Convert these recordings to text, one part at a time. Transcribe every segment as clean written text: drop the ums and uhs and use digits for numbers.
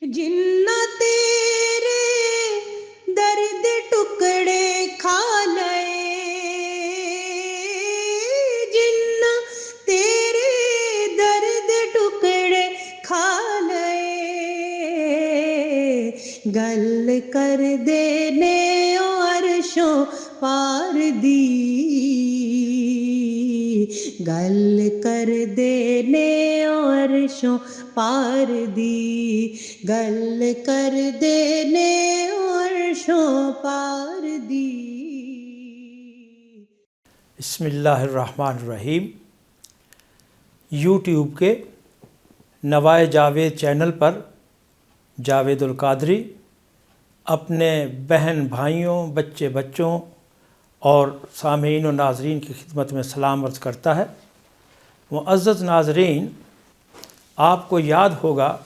جنہ تیرے درد ٹکڑے کھا لئے، جنہ تیرے درد ٹکڑے کھا لئے، گل کر دینے عرشوں پار دی، گل کر دینے عرشوں پار دی، گل کر دینے عرشوں پار دی۔ بسم اللہ الرحمن الرحیم۔ یوٹیوب کے نوائے جاوید چینل پر جاوید القادری اپنے بہن بھائیوں، بچے بچوں اور سامعین و ناظرین کی خدمت میں سلام عرض کرتا ہے۔ معزز ناظرین، آپ کو یاد ہوگا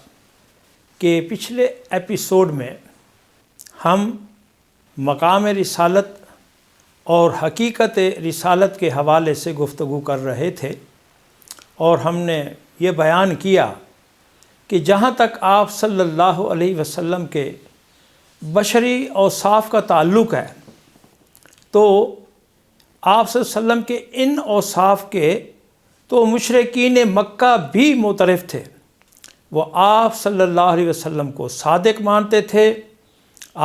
کہ پچھلے ایپیسوڈ میں ہم مقام رسالت اور حقیقت رسالت کے حوالے سے گفتگو کر رہے تھے، اور ہم نے یہ بیان کیا کہ جہاں تک آپ صلی اللہ علیہ وسلم کے بشری اوصاف کا تعلق ہے تو آپ صلی اللہ علیہ وسلم کے ان اوصاف کے تو مشرکین مکہ بھی معترف تھے۔ وہ آپ صلی اللہ علیہ وسلم کو صادق مانتے تھے،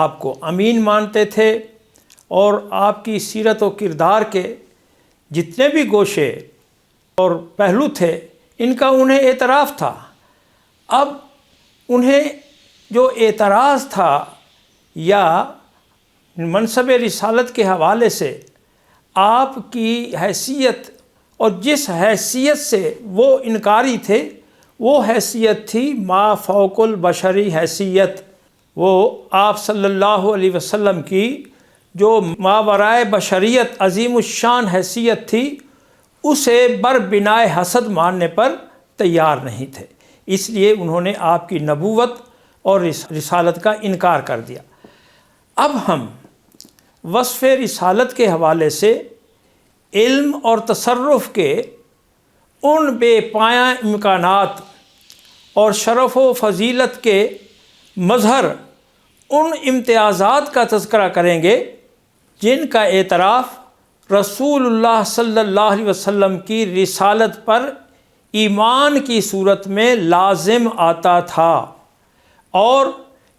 آپ کو امین مانتے تھے، اور آپ کی سیرت و کردار کے جتنے بھی گوشے اور پہلو تھے ان کا انہیں اعتراف تھا۔ اب انہیں جو اعتراض تھا یا منصب رسالت کے حوالے سے آپ کی حیثیت اور جس حیثیت سے وہ انکاری تھے، وہ حیثیت تھی ما فوق البشری حیثیت۔ وہ آپ صلی اللہ علیہ وسلم کی جو ماورائے بشریت عظیم الشان حیثیت تھی، اسے بر بنائے حسد ماننے پر تیار نہیں تھے۔ اس لیے انہوں نے آپ کی نبوت اور رسالت کا انکار کر دیا۔ اب ہم وصف رسالت کے حوالے سے علم اور تصرف کے ان بے پایہ امکانات اور شرف و فضیلت کے مظہر، ان امتیازات کا تذکرہ کریں گے جن کا اعتراف رسول اللہ صلی اللہ علیہ وسلم کی رسالت پر ایمان کی صورت میں لازم آتا تھا، اور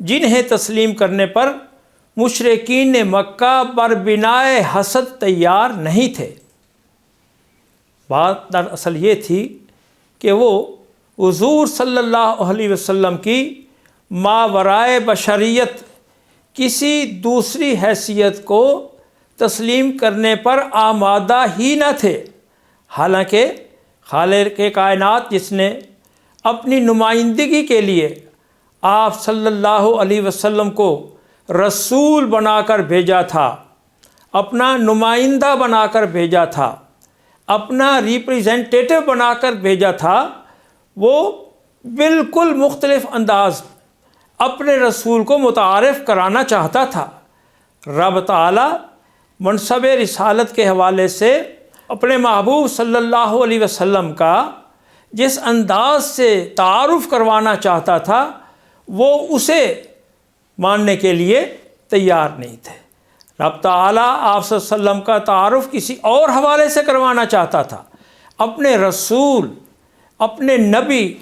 جنہیں تسلیم کرنے پر مشرکین مکہ بر بنائے حسد تیار نہیں تھے۔ بات دراصل یہ تھی کہ وہ حضور صلی اللہ علیہ وسلم کی ماورائے بشریت کسی دوسری حیثیت کو تسلیم کرنے پر آمادہ ہی نہ تھے، حالانکہ خالق کائنات جس نے اپنی نمائندگی کے لیے آپ صلی اللہ علیہ وسلم کو رسول بنا کر بھیجا تھا، اپنا نمائندہ بنا کر بھیجا تھا، اپنا ریپریزنٹیٹو بنا کر بھیجا تھا، وہ بالکل مختلف انداز اپنے رسول کو متعارف کرانا چاہتا تھا۔ رب تعالی منصب رسالت کے حوالے سے اپنے محبوب صلی اللہ علیہ وسلم کا جس انداز سے تعارف کروانا چاہتا تھا، وہ اسے ماننے کے لیے تیار نہیں تھے۔ رب تعالیٰ آپ صلی اللہ علیہ وسلم کا تعارف کسی اور حوالے سے کروانا چاہتا تھا، اپنے رسول، اپنے نبی،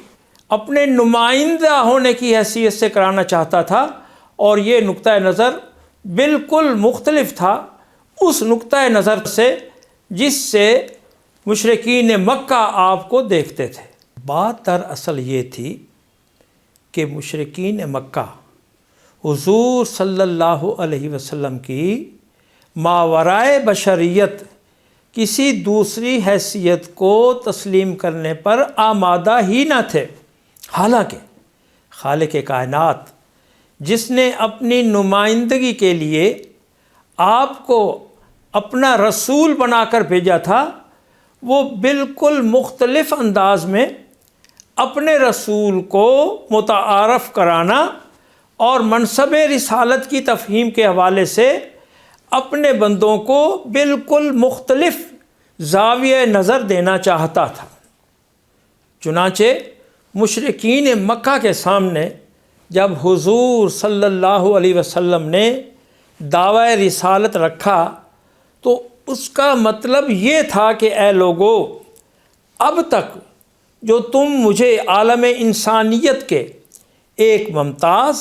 اپنے نمائندہ ہونے کی حیثیت سے کرانا چاہتا تھا، اور یہ نقطہ نظر بالکل مختلف تھا اس نقطہ نظر سے جس سے مشرکین مکہ آپ کو دیکھتے تھے۔ بات دراصل یہ تھی کہ مشرکین مکہ حضور صلی اللہ علیہ وسلم کی ماورائے بشریت کسی دوسری حیثیت کو تسلیم کرنے پر آمادہ ہی نہ تھے، حالانکہ خالق کائنات جس نے اپنی نمائندگی کے لیے آپ کو اپنا رسول بنا کر بھیجا تھا، وہ بالکل مختلف انداز میں اپنے رسول کو متعارف کرانا اور منصب رسالت کی تفہیم کے حوالے سے اپنے بندوں کو بالکل مختلف زاویہ نظر دینا چاہتا تھا۔ چنانچہ مشرکین مکہ کے سامنے جب حضور صلی اللہ علیہ وسلم نے دعوی رسالت رکھا تو اس کا مطلب یہ تھا کہ اے لوگو، اب تک جو تم مجھے عالم انسانیت کے ایک ممتاز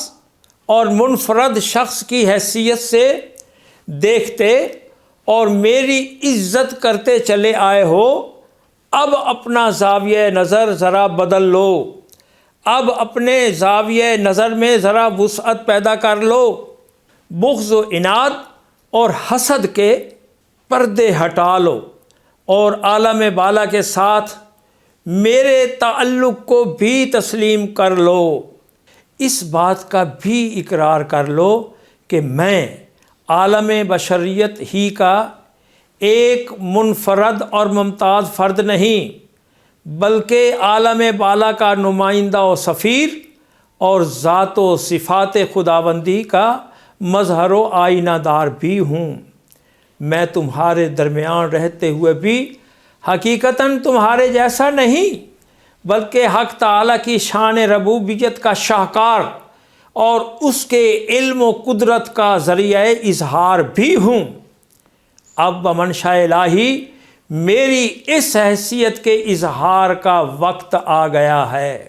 اور منفرد شخص کی حیثیت سے دیکھتے اور میری عزت کرتے چلے آئے ہو، اب اپنا زاویہ نظر ذرا بدل لو، اب اپنے زاویہ نظر میں ذرا وسعت پیدا کر لو، بغض و عناد اور حسد کے پردے ہٹا لو اور عالم بالا کے ساتھ میرے تعلق کو بھی تسلیم کر لو۔ اس بات کا بھی اقرار کر لو کہ میں عالم بشریت ہی کا ایک منفرد اور ممتاز فرد نہیں، بلکہ عالم بالا کا نمائندہ و سفیر اور ذات و صفات خداوندی کا مظہر و آئینہ دار بھی ہوں۔ میں تمہارے درمیان رہتے ہوئے بھی حقیقتاً تمہارے جیسا نہیں، بلکہ حق تعالیٰ کی شان ربوبیت کا شاہکار اور اس کے علم و قدرت کا ذریعہ اظہار بھی ہوں۔ اب بمنشاء الہی میری اس حیثیت کے اظہار کا وقت آ گیا ہے۔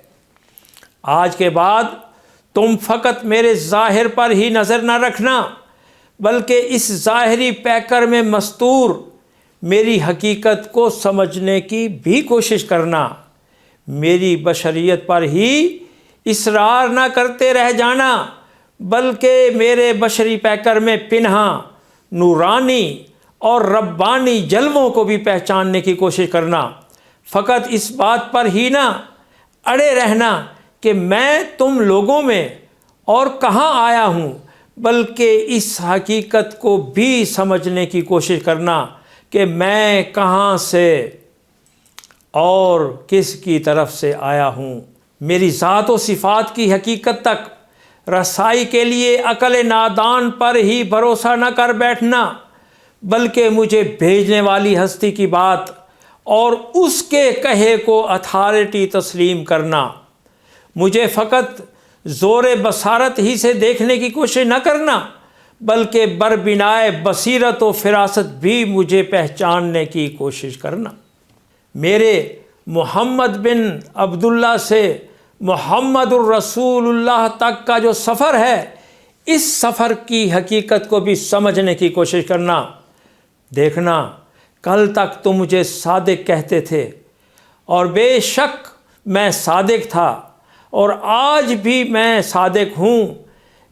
آج کے بعد تم فقط میرے ظاہر پر ہی نظر نہ رکھنا، بلکہ اس ظاہری پیکر میں مستور میری حقیقت کو سمجھنے کی بھی کوشش کرنا۔ میری بشریت پر ہی اصرار نہ کرتے رہ جانا، بلکہ میرے بشری پیکر میں پنہاں نورانی اور ربانی جلووں کو بھی پہچاننے کی کوشش کرنا۔ فقط اس بات پر ہی نہ اڑے رہنا کہ میں تم لوگوں میں اور کہاں آیا ہوں، بلکہ اس حقیقت کو بھی سمجھنے کی کوشش کرنا کہ میں کہاں سے اور کس کی طرف سے آیا ہوں۔ میری ذات و صفات کی حقیقت تک رسائی کے لیے عقل نادان پر ہی بھروسہ نہ کر بیٹھنا، بلکہ مجھے بھیجنے والی ہستی کی بات اور اس کے کہے کو اتھارٹی تسلیم کرنا۔ مجھے فقط زور بصارت ہی سے دیکھنے کی کوشش نہ کرنا، بلکہ بربنائے بصیرت و فراست بھی مجھے پہچاننے کی کوشش کرنا۔ میرے محمد بن عبداللہ سے محمد الرسول اللہ تک کا جو سفر ہے، اس سفر کی حقیقت کو بھی سمجھنے کی کوشش کرنا۔ دیکھنا، کل تک تم مجھے صادق کہتے تھے، اور بے شک میں صادق تھا، اور آج بھی میں صادق ہوں،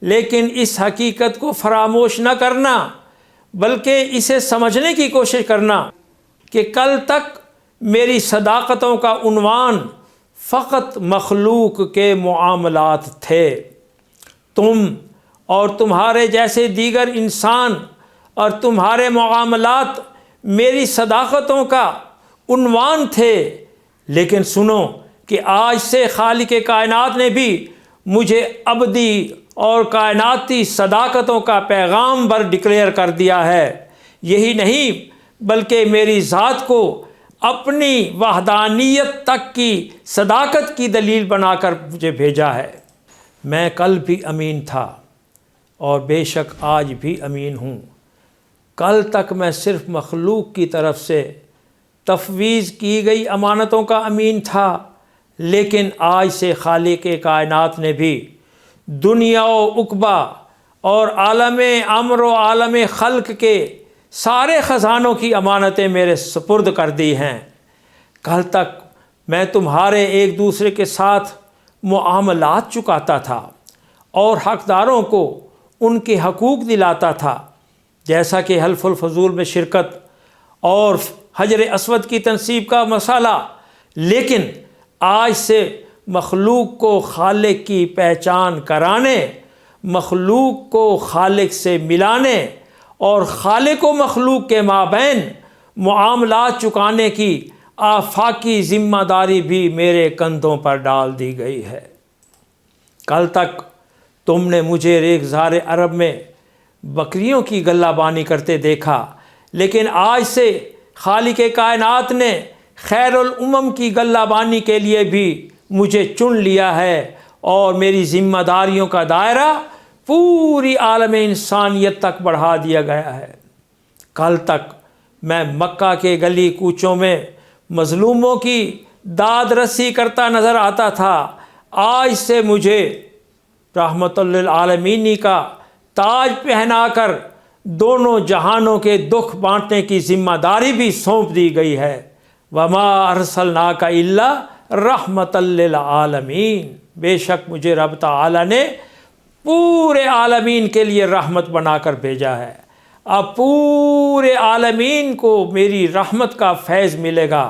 لیکن اس حقیقت کو فراموش نہ کرنا، بلکہ اسے سمجھنے کی کوشش کرنا کہ کل تک میری صداقتوں کا عنوان فقط مخلوق کے معاملات تھے۔ تم اور تمہارے جیسے دیگر انسان اور تمہارے معاملات میری صداقتوں کا عنوان تھے، لیکن سنو کہ آج سے خالق کائنات نے بھی مجھے ابدی اور کائناتی صداقتوں کا پیغام بر ڈکلیئر کر دیا ہے۔ یہی نہیں بلکہ میری ذات کو اپنی وحدانیت تک کی صداقت کی دلیل بنا کر مجھے بھیجا ہے۔ میں کل بھی امین تھا اور بے شک آج بھی امین ہوں۔ کل تک میں صرف مخلوق کی طرف سے تفویض کی گئی امانتوں کا امین تھا، لیکن آج سے خالق کائنات نے بھی دنیا و عقبہ اور عالم امر و عالم خلق کے سارے خزانوں کی امانتیں میرے سپرد کر دی ہیں۔ کل تک میں تمہارے ایک دوسرے کے ساتھ معاملات چکاتا تھا اور حقداروں کو ان کے حقوق دلاتا تھا، جیسا کہ حلف الفضول میں شرکت اور حجر اسود کی تنصیب کا مسئلہ، لیکن آج سے مخلوق کو خالق کی پہچان کرانے، مخلوق کو خالق سے ملانے اور خالق و مخلوق کے مابین معاملات چکانے کی آفاقی ذمہ داری بھی میرے کندھوں پر ڈال دی گئی ہے۔ کل تک تم نے مجھے ریگزار عرب میں بکریوں کی گلہ بانی کرتے دیکھا، لیکن آج سے خالق کائنات نے خیر الامم کی گلہ بانی کے لیے بھی مجھے چن لیا ہے اور میری ذمہ داریوں کا دائرہ پوری عالم انسانیت تک بڑھا دیا گیا ہے۔ کل تک میں مکہ کے گلی کوچوں میں مظلوموں کی داد رسی کرتا نظر آتا تھا، آج سے مجھے رحمت للعالمین کا تاج پہنا کر دونوں جہانوں کے دکھ بانٹنے کی ذمہ داری بھی سونپ دی گئی ہے۔ وما ارسلناک الا رحمت للعالمین، بے شک مجھے رب تعالی نے پورے عالمین کے لیے رحمت بنا کر بھیجا ہے۔ اب پورے عالمین کو میری رحمت کا فیض ملے گا،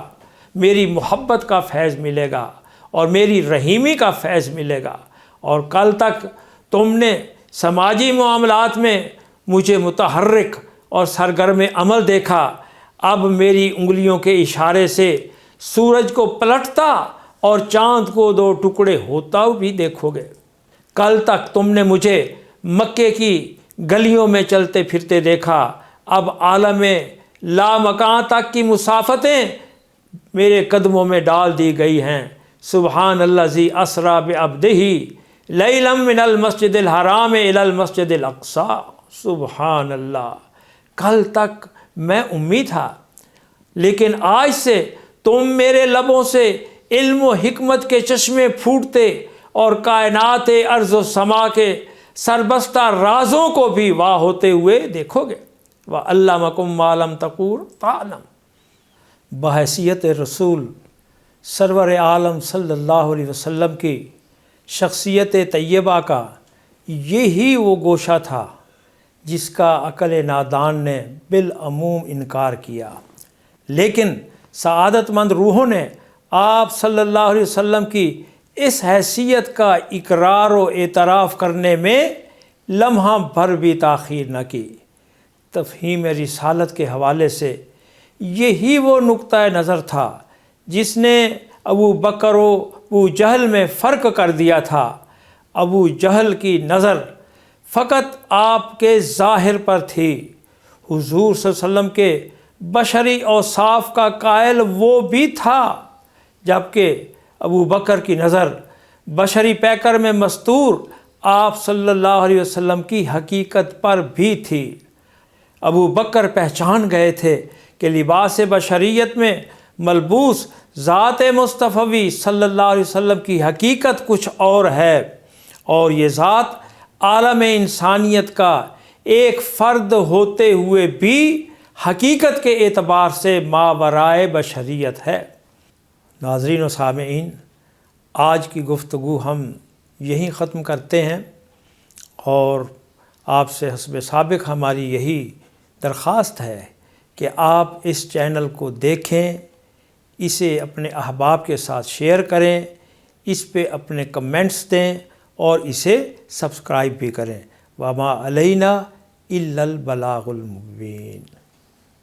میری محبت کا فیض ملے گا اور میری رحیمی کا فیض ملے گا۔ اور کل تک تم نے سماجی معاملات میں مجھے متحرک اور سرگرم عمل دیکھا، اب میری انگلیوں کے اشارے سے سورج کو پلٹتا اور چاند کو دو ٹکڑے ہوتا بھی دیکھو گے۔ کل تک تم نے مجھے مکے کی گلیوں میں چلتے پھرتے دیکھا، اب عالم لامکان تک کی مسافتیں میرے قدموں میں ڈال دی گئی ہیں۔ سبحان الذی اسریٰ بعبدہ لیلا من المسجد الحرام الی المسجد الاقصی۔ سبحان اللہ، کل تک میں امی تھا، لیکن آج سے تم میرے لبوں سے علم و حکمت کے چشمے پھوٹتے اور کائنات ارض و سما کے سربستہ رازوں کو بھی واہ ہوتے ہوئے دیکھو گے۔ وَعَلَّمَكُم مَّا لَمْ تَكُونُوا تَعْلَمُونَ۔ بحیثیت رسول سرور عالم صلی اللہ علیہ وسلم کی شخصیت طیبہ کا یہی وہ گوشہ تھا جس کا عقل نادان نے بالعموم انکار کیا، لیکن سعادت مند روحوں نے آپ صلی اللہ علیہ وسلم کی اس حیثیت کا اقرار و اعتراف کرنے میں لمحہ بھر بھی تاخیر نہ کی۔ تفہیم رسالت کے حوالے سے یہی وہ نقطہ نظر تھا جس نے ابو بکر و ابو جہل میں فرق کر دیا تھا۔ ابو جہل کی نظر فقط آپ کے ظاہر پر تھی، حضور صلی اللہ علیہ وسلم کے بشری اوصاف کا قائل وہ بھی تھا، جبکہ ابو بکر کی نظر بشری پیکر میں مستور آپ صلی اللہ علیہ وسلم کی حقیقت پر بھی تھی۔ ابو بکر پہچان گئے تھے کہ لباس بشریت میں ملبوس ذات مصطفی صلی اللہ علیہ وسلم کی حقیقت کچھ اور ہے، اور یہ ذات عالم انسانیت کا ایک فرد ہوتے ہوئے بھی حقیقت کے اعتبار سے ماورائے بشریت ہے۔ ناظرین و سامعین، آج کی گفتگو ہم یہیں ختم کرتے ہیں، اور آپ سے حسب سابق ہماری یہی درخواست ہے کہ آپ اس چینل کو دیکھیں، اسے اپنے احباب کے ساتھ شیئر کریں، اس پہ اپنے کمنٹس دیں اور اسے سبسکرائب بھی کریں۔ وما علینا الا البلاغ المبین۔